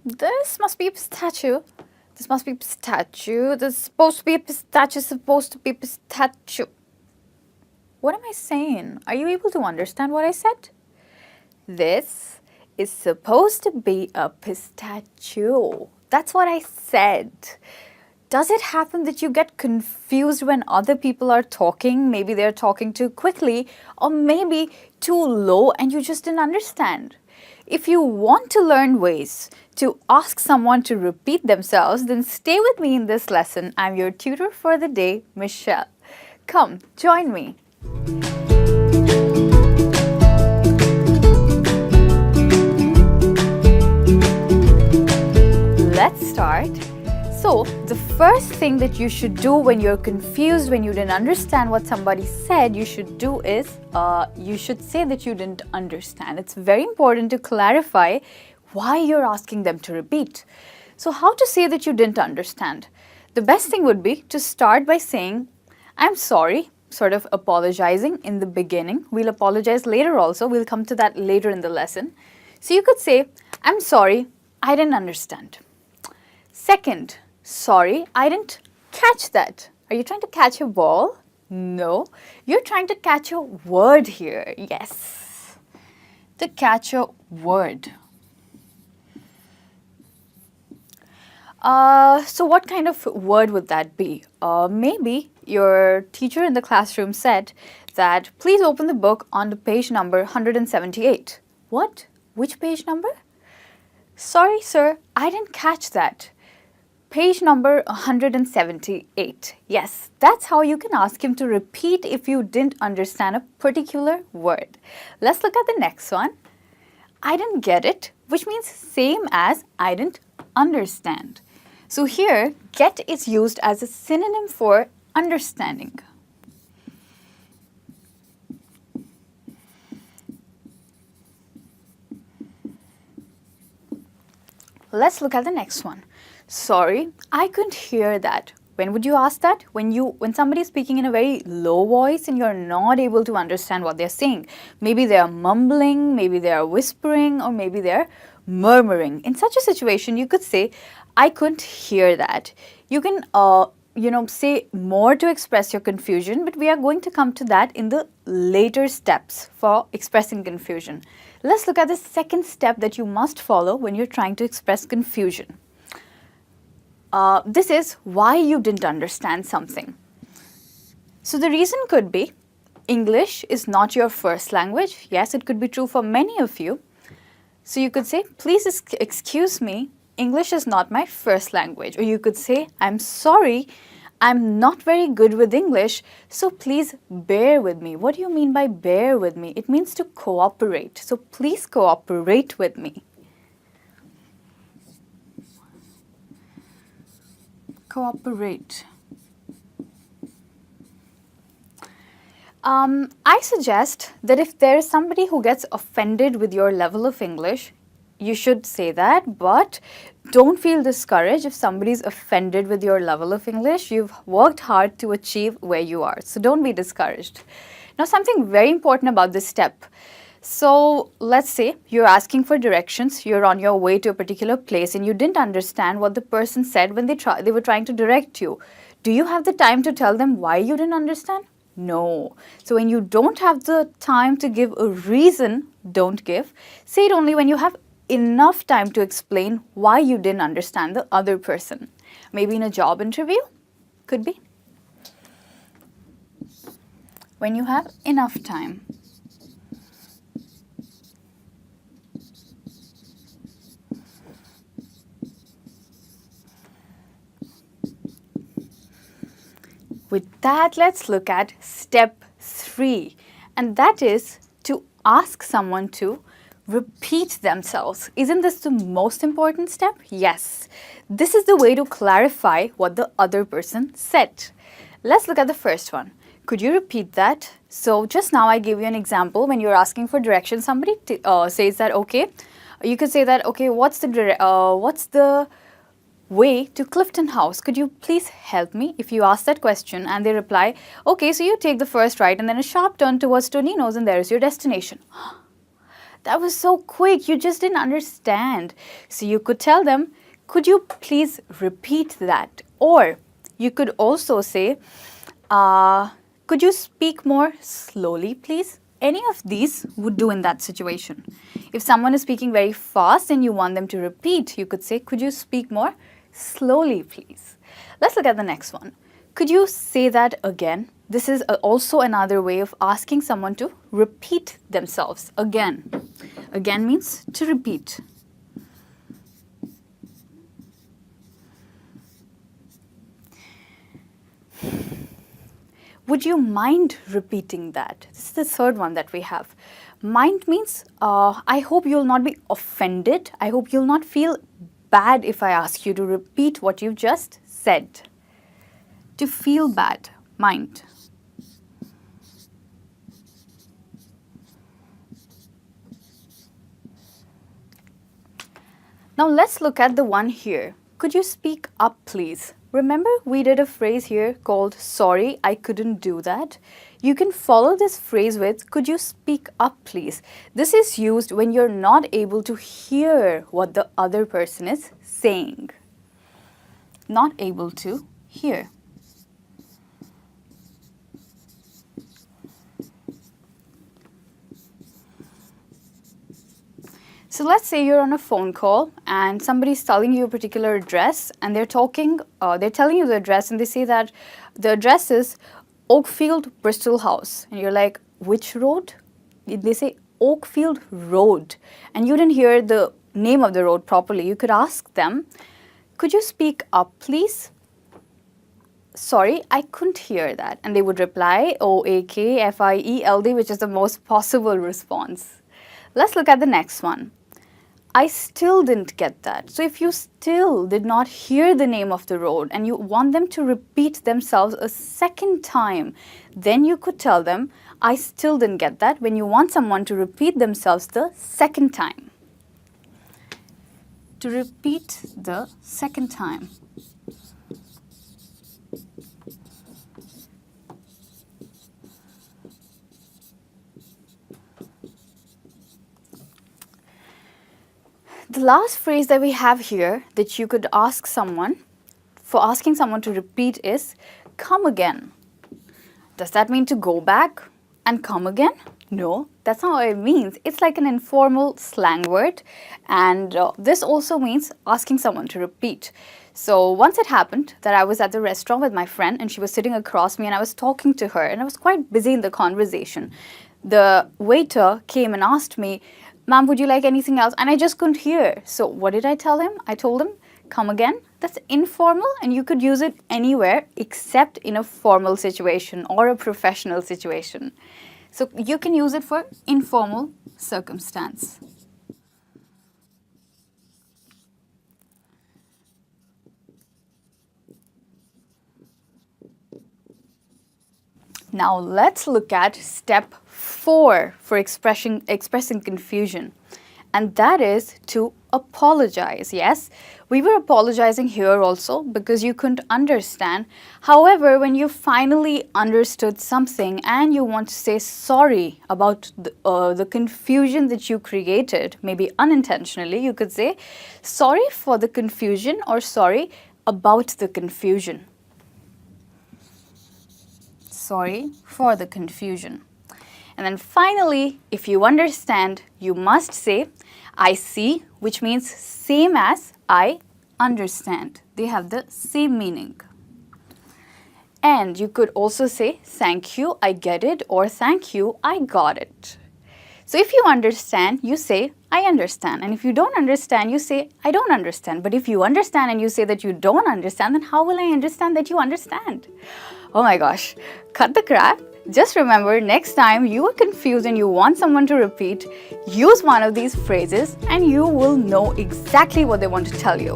This must be a pistachio. This must be pistachio. This is supposed to be a pistachio, supposed to be pistachio. What am I saying? Are you able to understand what I said? This is supposed to be a pistachio. That's what I said. Does it happen that you get confused when other people are talking? Maybe they're talking too quickly or maybe too low and you just didn't understand. If you want to learn ways to ask someone to repeat themselves, then stay with me in this lesson. I'm your tutor for the day, Michelle. Come, join me. Let's start. So, the first thing that you should do when you're confused, when you didn't understand what somebody said, you should do is you should say that you didn't understand. It's very important to clarify why you're asking them to repeat. So, how to say that you didn't understand? The best thing would be to start by saying, I'm sorry, sort of apologizing in the beginning. We'll apologize later also. We'll come to that later in the lesson. So, you could say, I'm sorry, I didn't understand. Second, sorry, I didn't catch that. Are you trying to catch a ball? No, you're trying to catch a word here. Yes, to catch a word. So what kind of word would that be? Maybe your teacher in the classroom said that please open the book on the page number 178. What? Which page number? Sorry, sir, I didn't catch that. Page number 178. Yes, that's how you can ask him to repeat if you didn't understand a particular word. Let's look at the next one. I didn't get it, which means same as I didn't understand. So here, get is used as a synonym for understanding. Let's look at the next one. Sorry, I couldn't hear that. When would you ask that? When somebody is speaking in a very low voice and you're not able to understand what they're saying. Maybe they are mumbling, maybe they are whispering, or maybe they're murmuring. In such a situation, you could say, I couldn't hear that. You can say more to express your confusion, but we are going to come to that in the later steps for expressing confusion. Let's look at the second step that you must follow when you're trying to express confusion. This is why you didn't understand something. So the reason could be English is not your first language. Yes, it could be true for many of you. So you could say, please excuse me, English is not my first language. Or you could say, I'm sorry, I'm not very good with English, so please bear with me. What do you mean by bear with me? It means to cooperate. So please cooperate with me. Cooperate. I suggest that if there is somebody who gets offended with your level of English, you should say that, but don't feel discouraged if somebody is offended with your level of English. You've worked hard to achieve where you are, so don't be discouraged. Now, something very important about this step. So let's say you're asking for directions, you're on your way to a particular place and you didn't understand what the person said when they were trying to direct you. Do you have the time to tell them why you didn't understand? No. So when you don't have the time to give a reason, don't give. Say it only when you have enough time to explain why you didn't understand the other person. Maybe in a job interview, could be. When you have enough time. With that, let's look at step 3, and that is to ask someone to repeat themselves. Isn't this the most important step? Yes. This is the way to clarify what the other person said. Let's look at the first one. Could you repeat that? So just now I gave you an example. When you're asking for direction, somebody says that, okay, you could say that, okay, what's the way to Clifton House? Could you please help me? If you ask that question and they reply, okay, so you take the first right and then a sharp turn towards Tonino's and there is your destination. That was so quick, you just didn't understand. So you could tell them, could you please repeat that? Or you could also say, could you speak more slowly, please? Any of these would do in that situation. If someone is speaking very fast and you want them to repeat, you could say, could you speak more slowly, please? Let's look at the next one. Could you say that again? This is also another way of asking someone to repeat themselves again. Again means to repeat. Would you mind repeating that? This is the third one that we have. Mind means, I hope you'll not be offended. I hope you'll not feel bad if I ask you to repeat what you've just said. To feel bad, mind. Now let's look at the one here. Could you speak up, please? Remember, we did a phrase here called, sorry, I couldn't do that. You can follow this phrase with, could you speak up, please? This is used when you're not able to hear what the other person is saying. Not able to hear. So let's say you're on a phone call and somebody's telling you a particular address and they're telling you the address and they say that the address is Oakfield Bristol House. And you're like, which road? They say Oakfield Road. And you didn't hear the name of the road properly. You could ask them, could you speak up, please? Sorry, I couldn't hear that. And they would reply, OAKFIELD, which is the most possible response. Let's look at the next one. I still didn't get that. So if you still did not hear the name of the road and you want them to repeat themselves a second time, then you could tell them, I still didn't get that, when you want someone to repeat themselves the second time. To repeat the second time. The last phrase that we have here that you could ask someone, for asking someone to repeat is, come again. Does that mean to go back and come again? No, that's not what it means. It's like an informal slang word, and this also means asking someone to repeat. So once it happened that I was at the restaurant with my friend and she was sitting across me and I was talking to her and I was quite busy in the conversation. The waiter came and asked me, ma'am, would you like anything else? And I just couldn't hear. So what did I tell him? I told him, come again. That's informal and you could use it anywhere except in a formal situation or a professional situation. So you can use it for informal circumstance. Now let's look at step 4 for expressing confusion, and that is to apologize. Yes, we were apologizing here also because you couldn't understand. However, when you finally understood something and you want to say sorry about the confusion that you created, maybe unintentionally, you could say sorry for the confusion or sorry about the confusion. Sorry for the confusion. And then finally, if you understand, you must say, I see, which means same as I understand. They have the same meaning. And you could also say, thank you, I get it, or thank you, I got it. So if you understand, you say, I understand. And if you don't understand, you say, I don't understand. But if you understand and you say that you don't understand, then how will I understand that you understand? Oh my gosh, cut the crap. Just remember, next time you are confused and you want someone to repeat, use one of these phrases and you will know exactly what they want to tell you.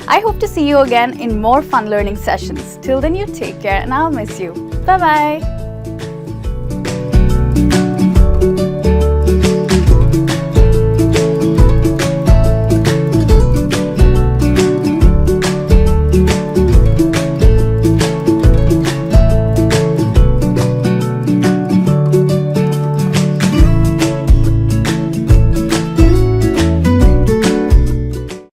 I hope to see you again in more fun learning sessions. Till then, you take care and I'll miss you. Bye-bye.